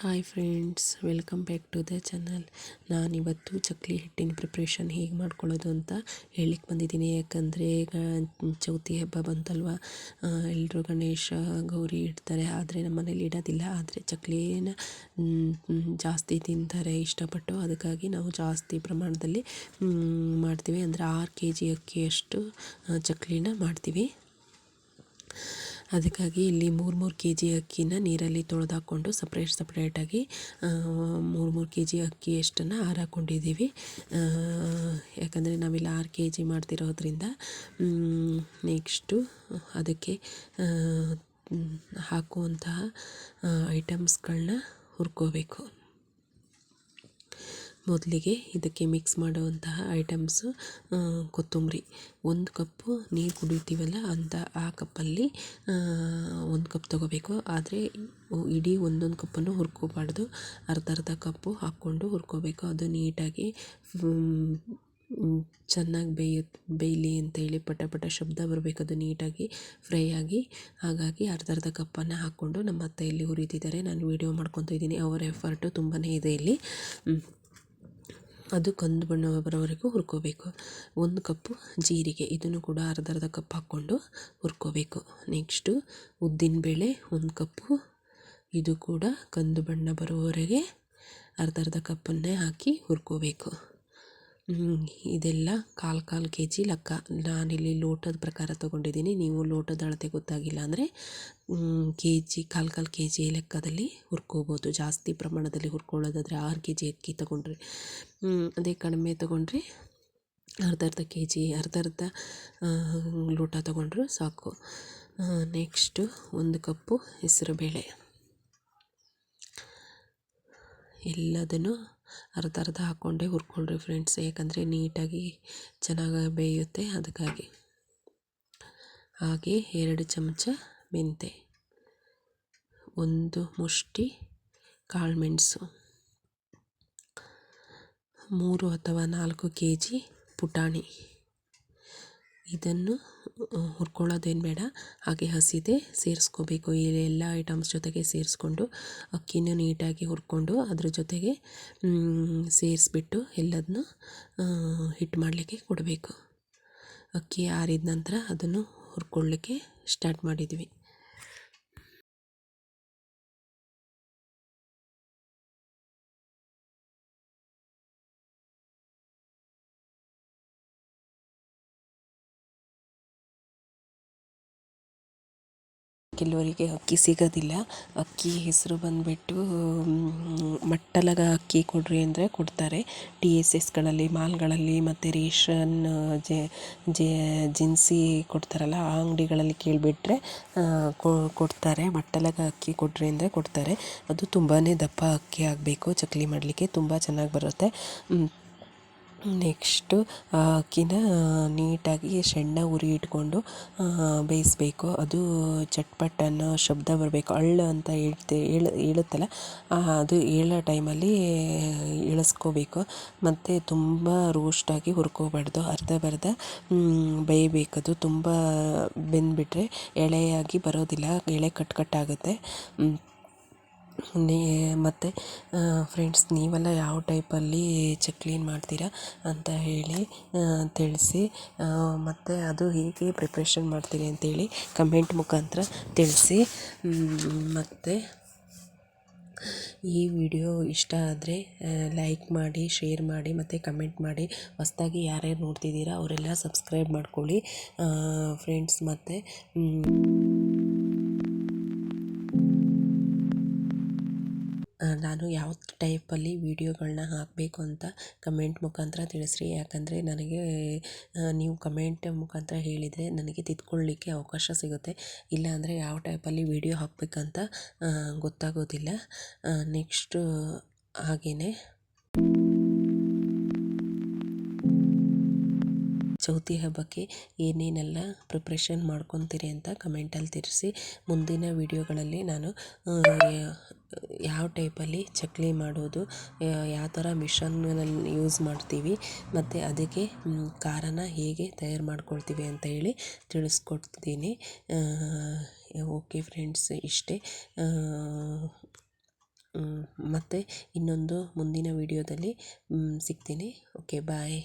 Hi friends, welcome back to the channel. ನಾನಿವತ್ತು ಚಕ್ಲಿ ಹಿಟ್ಟಿನ preparation ಹೇಗೆ ಮಾಡ್ಕೊಳ್ಳೋದು ಅಂತ ಹೇಳಲಿಕ್ಕೆ ಬಂದಿದ್ದೀನಿ. ಯಾಕಂದರೆ ಈಗ ಚೌತಿ ಹಬ್ಬ ಬಂತಲ್ವ, ಎಲ್ಲರೂ ಗಣೇಶ ಗೌರಿ ಇಡ್ತಾರೆ. ಆದರೆ ನಮ್ಮ ಮನೇಲಿ ಇಡೋದಿಲ್ಲ. ಆದರೆ ಚಕ್ಲಿನ ಜಾಸ್ತಿ ತಿಂತಾರೆ ಇಷ್ಟಪಟ್ಟು. ಅದಕ್ಕಾಗಿ ನಾವು ಜಾಸ್ತಿ ಪ್ರಮಾಣದಲ್ಲಿ ಮಾಡ್ತೀವಿ. ಅಂದರೆ 6 kg ಅಕ್ಕಿಯಷ್ಟು ಚಕ್ಲಿನ ಮಾಡ್ತೀವಿ. ಅದಕ್ಕಾಗಿ ಇಲ್ಲಿ 3 kg ಅಕ್ಕಿನ ನೀರಲ್ಲಿ ತೊಳೆದಾಕ್ಕೊಂಡು ಸಪ್ರೇಟಾಗಿ 3 kg ಅಕ್ಕಿಯಷ್ಟನ್ನು ಹಾರಾಕೊಂಡಿದ್ದೀವಿ. ಯಾಕಂದರೆ ನಾವಿಲ್ಲಿ 6 kg ಮಾಡ್ತಿರೋದ್ರಿಂದ ನೆಕ್ಸ್ಟು ಅದಕ್ಕೆ ಹಾಕುವಂತಹ ಐಟಮ್ಸ್ಗಳನ್ನ ಹುರ್ಕೋಬೇಕು. ಮೊದಲಿಗೆ ಇದಕ್ಕೆ ಮಿಕ್ಸ್ ಮಾಡುವಂತಹ ಐಟಮ್ಸು ಕೊತ್ತಂಬರಿ 1 ಕಪ್ಪು ನೀರು ಕುಡಿತೀವಲ್ಲ ಅಂತ ಆ ಕಪ್ಪಲ್ಲಿ 1 ಕಪ್ ತೊಗೋಬೇಕು. ಆದರೆ ಇಡೀ ಒಂದೊಂದು ಕಪ್ಪನ್ನು ಹುರ್ಕೋಬಾರ್ದು, ಅರ್ಧ ಕಪ್ಪು ಹಾಕ್ಕೊಂಡು ಹುರ್ಕೋಬೇಕು. ಅದು ನೀಟಾಗಿ ಚೆನ್ನಾಗಿ ಬೇಯಲಿ ಅಂತೇಳಿ ಪಟ ಶಬ್ದ ಬರಬೇಕು, ಅದು ನೀಟಾಗಿ ಫ್ರೈ ಆಗಿ. ಹಾಗಾಗಿ ಅರ್ಧ ಕಪ್ಪನ್ನು ಹಾಕ್ಕೊಂಡು ನಮ್ಮ ಅತ್ತೆ ಇಲ್ಲಿ ಹುರಿತಿದ್ದಾರೆ, ನಾನು ವೀಡಿಯೋ ಮಾಡ್ಕೊತಾ ಇದ್ದೀನಿ. ಅವರ ಎಫರ್ಟು ತುಂಬಾ ಇದೆ ಇಲ್ಲಿ. ಅದು ಕಂದು ಬಣ್ಣ ಬರೋವರೆಗೂ ಹುರ್ಕೋಬೇಕು. 1 ಕಪ್ಪು ಜೀರಿಗೆ, ಇದನ್ನು ಕೂಡ ಅರ್ಧ ಕಪ್ ಹಾಕ್ಕೊಂಡು ಹುರ್ಕೋಬೇಕು. ನೆಕ್ಸ್ಟು ಉದ್ದಿನಬೇಳೆ 1 ಕಪ್ಪು, ಇದು ಕೂಡ ಕಂದು ಬಣ್ಣ ಬರುವವರೆಗೆ ಅರ್ಧ ಕಪ್ಪನ್ನೇ ಹಾಕಿ ಹುರ್ಕೋಬೇಕು. ಇದೆಲ್ಲ ಕಾಲು kg ಲೆಕ್ಕ. ನಾನಿಲ್ಲಿ ಲೋಟದ ಪ್ರಕಾರ ತೊಗೊಂಡಿದ್ದೀನಿ. ನೀವು ಲೋಟದ ಅಳತೆ ಗೊತ್ತಾಗಿಲ್ಲ ಅಂದರೆ ಕಾಲು kg ಲೆಕ್ಕದಲ್ಲಿ ಹುರ್ಕೋಬೋದು. ಜಾಸ್ತಿ ಪ್ರಮಾಣದಲ್ಲಿ ಹುರ್ಕೊಳ್ಳೋದಾದರೆ 6 kg ಅಕ್ಕಿ ತೊಗೊಂಡ್ರೆ, ಅದೇ ಕಡಿಮೆ ತೊಗೊಂಡ್ರೆ ಅರ್ಧ kg ಅರ್ಧ ಲೋಟ ತೊಗೊಂಡ್ರು ಸಾಕು. ನೆಕ್ಸ್ಟು 1 ಕಪ್ಪು ಹೆಸರುಬೇಳೆ, ಎಲ್ಲದನ್ನು ಅರ್ಧ ಹಾಕ್ಕೊಂಡೇ ಹುರ್ಕೊಳ್ರಿ ಫ್ರೆಂಡ್ಸ್, ಯಾಕಂದರೆ ನೀಟಾಗಿ ಚೆನ್ನಾಗಿ ಬೇಯುತ್ತೆ. ಅದಕ್ಕಾಗಿ ಹಾಗೆ 2 ಚಮಚ ಮೆಂತೆ, 1 ಮುಷ್ಟಿ ಕಾಳುಮೆಣಸು, 3 ಅಥವಾ 4 kg ಪುಟಾಣಿ. ಇದನ್ನು ಹುರ್ಕೊಳ್ಳೋದೇನು ಬೇಡ, ಹಾಗೆ ಹಸಿದೆ ಸೇರಿಸ್ಕೋಬೇಕು. ಈ ಎಲ್ಲ ಐಟಮ್ಸ್ ಜೊತೆಗೆ ಸೇರಿಸ್ಕೊಂಡು ಅಕ್ಕಿನೂ ನೀಟಾಗಿ ಹುರ್ಕೊಂಡು ಅದ್ರ ಜೊತೆಗೆ ಸೇರಿಸ್ಬಿಟ್ಟು ಎಲ್ಲದನ್ನು ಹಿಟ್ಟು ಮಾಡಲಿಕ್ಕೆ ಕೊಡಬೇಕು. ಅಕ್ಕಿ ಆರಿದ ನಂತರ ಅದನ್ನು ಹುರ್ಕೊಳ್ಳಿಕ್ಕೆ ಸ್ಟಾರ್ಟ್ ಮಾಡಿದ್ವಿ. ಕೆಲವರಿಗೆ ಅಕ್ಕಿ ಸಿಗೋದಿಲ್ಲ. ಅಕ್ಕಿ ಹೆಸರು ಬಂದುಬಿಟ್ಟು ಮಟ್ಟಲಗ ಅಕ್ಕಿ ಕೊಡ್ರಿ ಅಂದರೆ ಕೊಡ್ತಾರೆ. TSSಗಳಲ್ಲಿ, ಮಾಲ್ಗಳಲ್ಲಿ ಮತ್ತು ರೇಷನ್ ಜಿನ್ಸಿ ಕೊಡ್ತಾರಲ್ಲ ಆ ಅಂಗಡಿಗಳಲ್ಲಿ ಕೇಳಿಬಿಟ್ರೆ ಕೊಡ್ತಾರೆ. ಮಟ್ಟಲಗ ಅಕ್ಕಿ ಕೊಡ್ರಿ ಅಂದರೆ ಕೊಡ್ತಾರೆ. ಅದು ತುಂಬಾ ದಪ್ಪ ಅಕ್ಕಿ ಆಗಬೇಕು, ಚಕ್ಲಿ ಮಾಡಲಿಕ್ಕೆ ತುಂಬ ಚೆನ್ನಾಗಿ ಬರುತ್ತೆ. ನೆಕ್ಸ್ಟು ಅಕ್ಕಿನ ನೀಟಾಗಿ ಸಣ್ಣ ಉರಿ ಇಟ್ಕೊಂಡು ಬೇಯಿಸ್ಬೇಕು. ಅದು ಚಟ್ಪಟ್ ಅನ್ನೋ ಶಬ್ದ ಬರಬೇಕು, ಅಳ್ಳು ಅಂತ ಹೇಳುತ್ತಲ್ಲ, ಅದು ಹೇಳೋ ಟೈಮಲ್ಲಿ ಇಳಿಸ್ಕೋಬೇಕು. ಮತ್ತು ತುಂಬ ರೋಸ್ಟಾಗಿ ಹುರ್ಕೋಬಾರ್ದು, ಅರ್ಧ ಬೇಯಬೇಕದು. ತುಂಬ ಬೆಂದುಬಿಟ್ರೆ ಎಳೆಯಾಗಿ ಬರೋದಿಲ್ಲ, ಎಳೆ ಕಟ್ಟಾಗುತ್ತೆ. ಮತ್ತು ಫ್ರೆಂಡ್ಸ್, ನೀವೆಲ್ಲ ಯಾವ ಟೈಪಲ್ಲಿ ಚಕ್ಲಿ ಮಾಡ್ತೀರಾ ಅಂತ ಹೇಳಿ ತಿಳಿಸಿ. ಮತ್ತು ಅದು ಹೇಗೆ ಪ್ರಿಪ್ರೇಷನ್ ಮಾಡ್ತೀರಿ ಅಂತೇಳಿ ಕಮೆಂಟ್ ಮುಖಾಂತರ ತಿಳಿಸಿ. ಮತ್ತು ಈ ವಿಡಿಯೋ ಇಷ್ಟ ಆದರೆ ಲೈಕ್ ಮಾಡಿ, ಶೇರ್ ಮಾಡಿ ಮತ್ತು ಕಮೆಂಟ್ ಮಾಡಿ. ಹೊಸದಾಗಿ ಯಾರ್ಯಾರು ನೋಡ್ತಿದ್ದೀರಾ ಅವರೆಲ್ಲ ಸಬ್ಸ್ಕ್ರೈಬ್ ಮಾಡ್ಕೊಳ್ಳಿ ಫ್ರೆಂಡ್ಸ್. ಮತ್ತು ನಾನು ಯಾವ ಟೈಪಲ್ಲಿ ವೀಡಿಯೋಗಳನ್ನ ಹಾಕಬೇಕು ಅಂತ ಕಮೆಂಟ್ ಮುಖಾಂತರ ತಿಳಿಸ್ರಿ. ಯಾಕಂದರೆ ನನಗೆ ನೀವು ಕಮೆಂಟ್ ಮುಖಾಂತರ ಹೇಳಿದರೆ ನನಗೆ ತಿದ್ಕೊಳ್ಳಿಕ್ಕೆ ಅವಕಾಶ ಸಿಗುತ್ತೆ. ಇಲ್ಲಾಂದರೆ ಯಾವ ಟೈಪಲ್ಲಿ ವೀಡಿಯೋ ಹಾಕಬೇಕಂತ ಗೊತ್ತಾಗೋದಿಲ್ಲ. ನೆಕ್ಸ್ಟು ಹಾಗೆಯೇ ಚೌತಿ ಹಬ್ಬಕ್ಕೆ ಏನೇನೆಲ್ಲ ಪ್ರಿಪ್ರೇಷನ್ ಮಾಡ್ಕೊತೀರಿ ಅಂತ ಕಮೆಂಟಲ್ಲಿ ತಿಳಿಸಿ. ಮುಂದಿನ ವೀಡಿಯೋಗಳಲ್ಲಿ ನಾನು ಯಾವ ಟೈಪಲ್ಲಿ ಚಕ್ಲಿ ಮಾಡೋದು, ಯಾವ ಥರ ಮಿಷನ್ನಲ್ಲಿ ಯೂಸ್ ಮಾಡ್ತೀವಿ ಮತ್ತು ಅದಕ್ಕೆ ಖಾರನ ಹೇಗೆ ತಯಾರು ಮಾಡ್ಕೊಳ್ತೀವಿ ಅಂತ ಹೇಳಿ ತಿಳಿಸ್ಕೊಡ್ತೀನಿ. ಓಕೆ ಫ್ರೆಂಡ್ಸ್, ಇಷ್ಟೇ. ಮತ್ತು ಇನ್ನೊಂದು ಮುಂದಿನ ವಿಡಿಯೋದಲ್ಲಿ ಸಿಗ್ತೀನಿ. ಓಕೆ ಬಾಯ್.